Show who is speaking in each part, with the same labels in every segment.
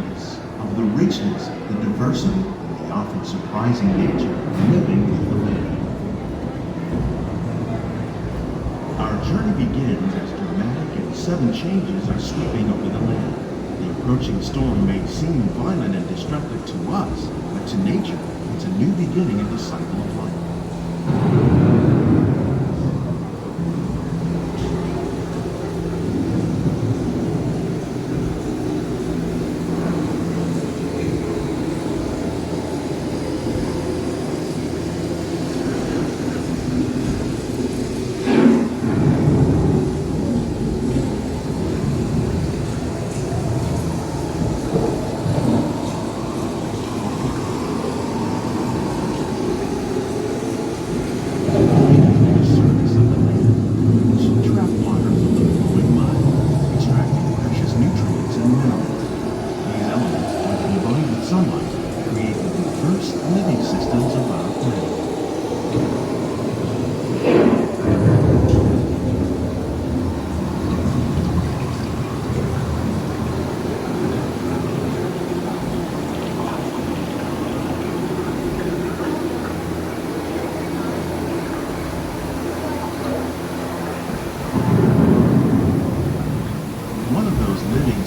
Speaker 1: awareness of the richness, the diversity, and the often surprising nature of living with the land. Our journey begins as dramatic and sudden changes are sweeping over the land. The approaching storm may seem violent and destructive to us, but to nature, it's a new beginning in the cycle of life.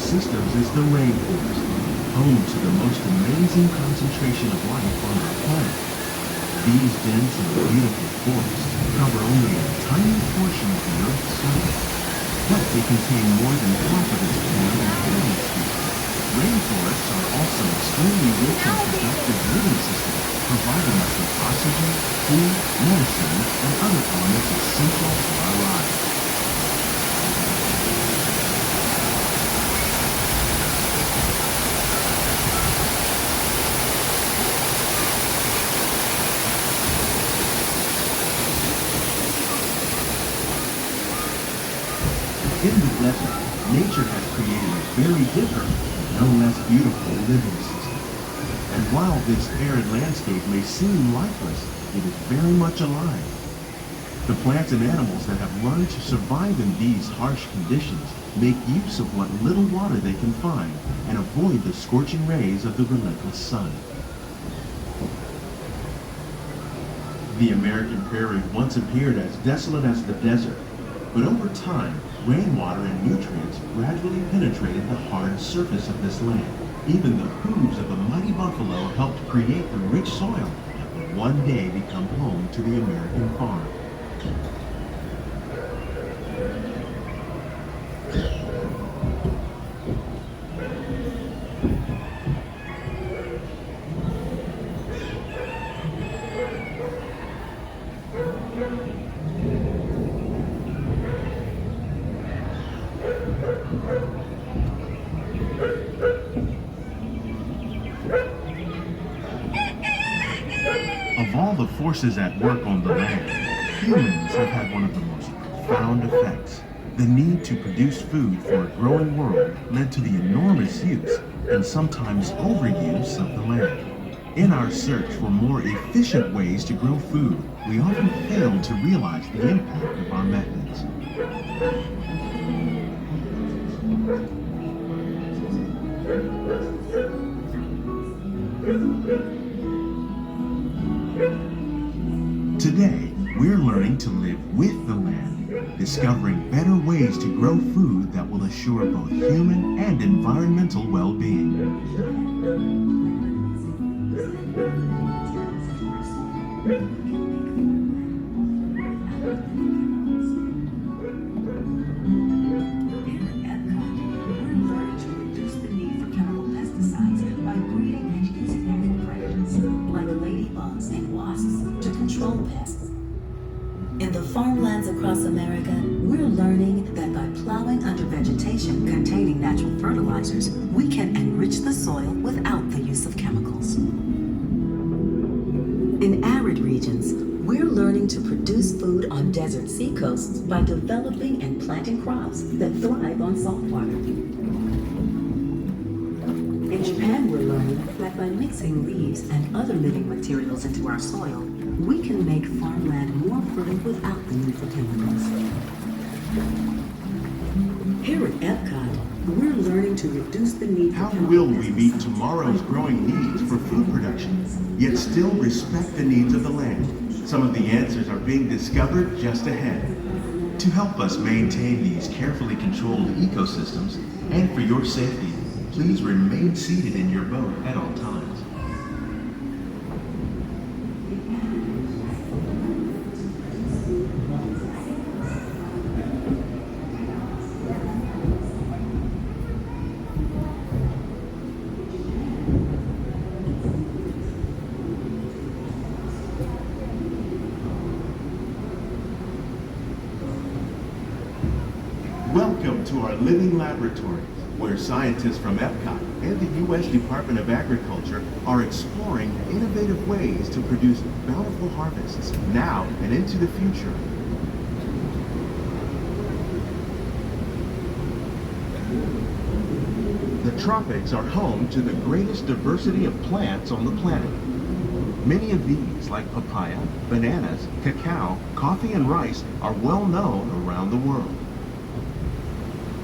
Speaker 1: Systems is the rainforest, home to the most amazing concentration of life on our planet. These dense and beautiful forests cover only a tiny portion of the Earth's surface, but they contain more than half of its plant and animal species. Rainforests are also extremely rich and productive living systems, providing us with oxygen, food, medicine, and other elements essential to our lives. In the desert, nature has created a very different, no less beautiful living system. And while this arid landscape may seem lifeless, it is very much alive. The plants and animals that have learned to survive in these harsh conditions make use of what little water they can find and avoid the scorching rays of the relentless sun. The American prairie once appeared as desolate as the desert, but over time, rainwater and nutrients gradually penetrated the hard surface of this land. Even the hooves of the mighty buffalo helped create the rich soil that would one day become home to the American farm. Of all the forces at work on the land, humans have had one of the most profound effects. The need to produce food for a growing world led to the enormous use and sometimes overuse of the land. In our search for more efficient ways to grow food, we often fail to realize the impact of our methods. Today, we're learning to live with the land, discovering better ways to grow food that will assure both human and environmental well-being.
Speaker 2: In the farmlands across America, we're learning that by plowing under vegetation containing natural fertilizers, we can enrich the soil without the use of chemicals. In arid regions, we're learning to produce food on desert seacoasts by developing and planting crops that thrive on salt water. In Japan, we're learning that by mixing leaves and other living materials into our soil, we can make farmland more fertile without the need for chemicals. Here at EPCOT, we're learning to reduce the need for
Speaker 1: How
Speaker 2: chemical
Speaker 1: will we meet
Speaker 2: pesticides
Speaker 1: tomorrow's
Speaker 2: by
Speaker 1: growing needs for food production, yet still respect the needs of the land? Some of the answers are being discovered just ahead. To help us maintain these carefully controlled ecosystems, and for your safety, please remain seated in your boat at all times. Welcome to our living laboratory, where scientists from EPCOT and the U.S. Department of Agriculture are exploring innovative ways to produce bountiful harvests now and into the future. The tropics are home to the greatest diversity of plants on the planet. Many of these, like papaya, bananas, cacao, coffee, and rice, are well known around the world.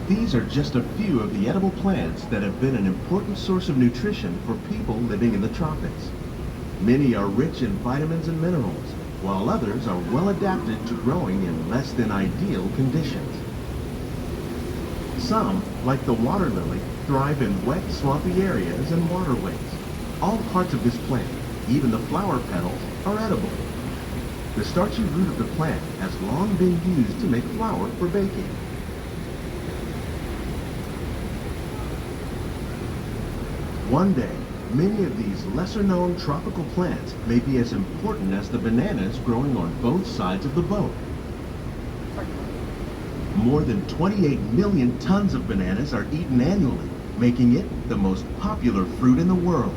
Speaker 1: These are just a few of the edible plants that have been an important source of nutrition for people living in the tropics. Many are rich in vitamins and minerals, while others are well adapted to growing in less than ideal conditions. Some, like the water lily, thrive in wet, swampy areas and waterways. All parts of this plant, even the flower petals, are edible. The starchy root of the plant has long been used to make flour for baking. One day, many of these lesser-known tropical plants may be as important as the bananas growing on both sides of the boat. More than 28 million tons of bananas are eaten annually, making it the most popular fruit in the world.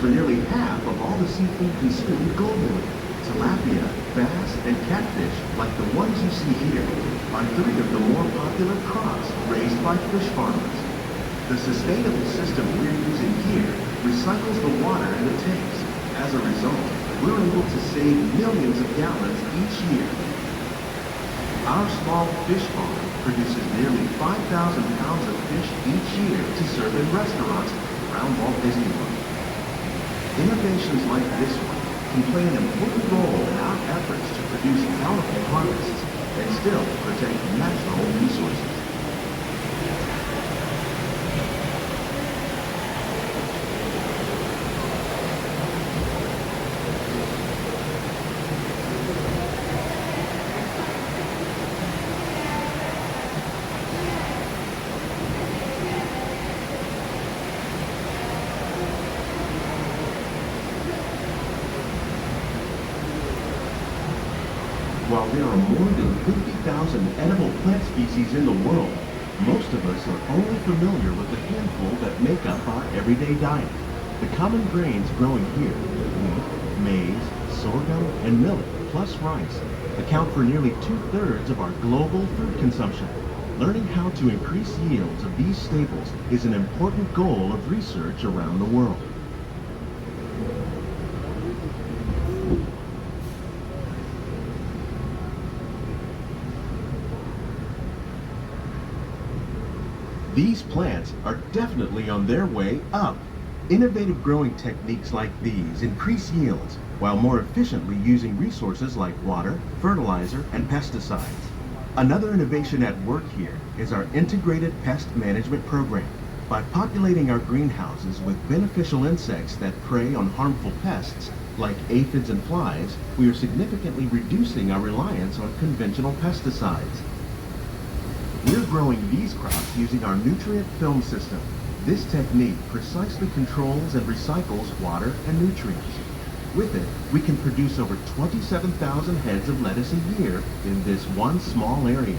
Speaker 1: For nearly half of all the seafood consumed globally. Tilapia, bass, and catfish, like the ones you see here, are three of the more popular crops raised by fish farmers. The sustainable system we're using here recycles the water in the tanks. As a result, we're able to save millions of gallons each year. Our small fish farm produces nearly 5,000 pounds of fish each year to serve in restaurants around Walt Disney World. Innovations like this one can play an important role in our efforts to produce bountiful harvests and still protect natural resources. While there are more than 50,000 edible plant species in the world, most of us are only familiar with the handful that make up our everyday diet. The common grains growing here, wheat, maize, sorghum, and millet, plus rice, account for nearly 2/3 of our global food consumption. Learning how to increase yields of these staples is an important goal of research around the world. These plants are definitely on their way up. Innovative growing techniques like these increase yields while more efficiently using resources like water, fertilizer, and pesticides. Another innovation at work here is our integrated pest management program. By populating our greenhouses with beneficial insects that prey on harmful pests like aphids and flies, we are significantly reducing our reliance on conventional pesticides. We're growing these crops using our nutrient film system. This technique precisely controls and recycles water and nutrients. With it, we can produce over 27,000 heads of lettuce a year in this one small area.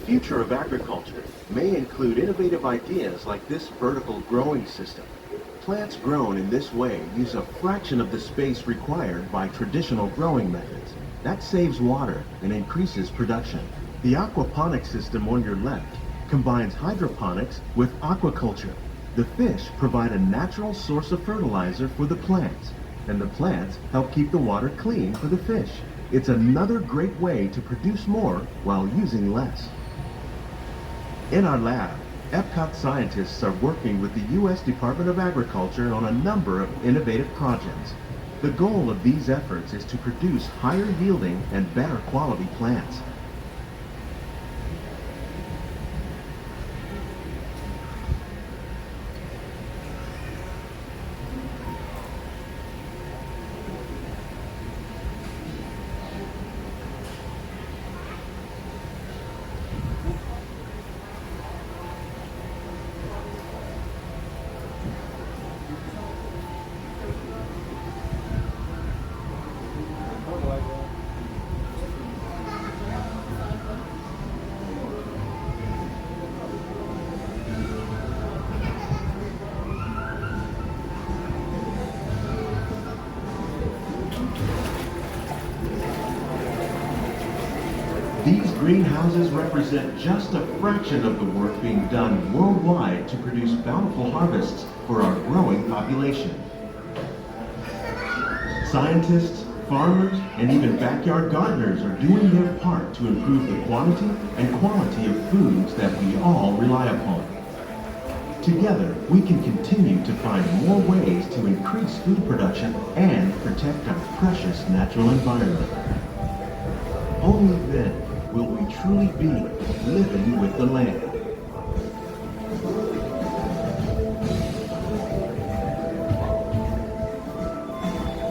Speaker 1: future of agriculture may include innovative ideas like this vertical growing system. Plants grown in this way use a fraction of the space required by traditional growing methods. That saves water and increases production. The aquaponics system on your left combines hydroponics with aquaculture. The fish provide a natural source of fertilizer for the plants, and the plants help keep the water clean for the fish. It's another great way to produce more while using less. In our lab, EPCOT scientists are working with the U.S. Department of Agriculture on a number of innovative projects. The goal of these efforts is to produce higher yielding and better quality plants. These greenhouses represent just a fraction of the work being done worldwide to produce bountiful harvests for our growing population. Scientists, farmers, and even backyard gardeners are doing their part to improve the quantity and quality of foods that we all rely upon. Together, we can continue to find more ways to increase food production and protect our precious natural environment. Only then will we truly be living with the land.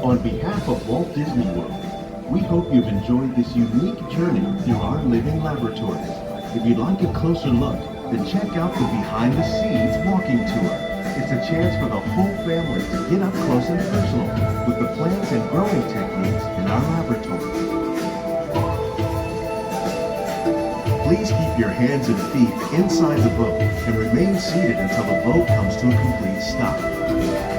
Speaker 1: On behalf of Walt Disney World, we hope you've enjoyed this unique journey through our living laboratories. If you'd like a closer look, then check out the Behind the Scenes walking tour. It's a chance for the whole family to get up close and personal with the plants and growing techniques in our laboratories. Please keep your hands and feet inside the boat and remain seated until the boat comes to a complete stop.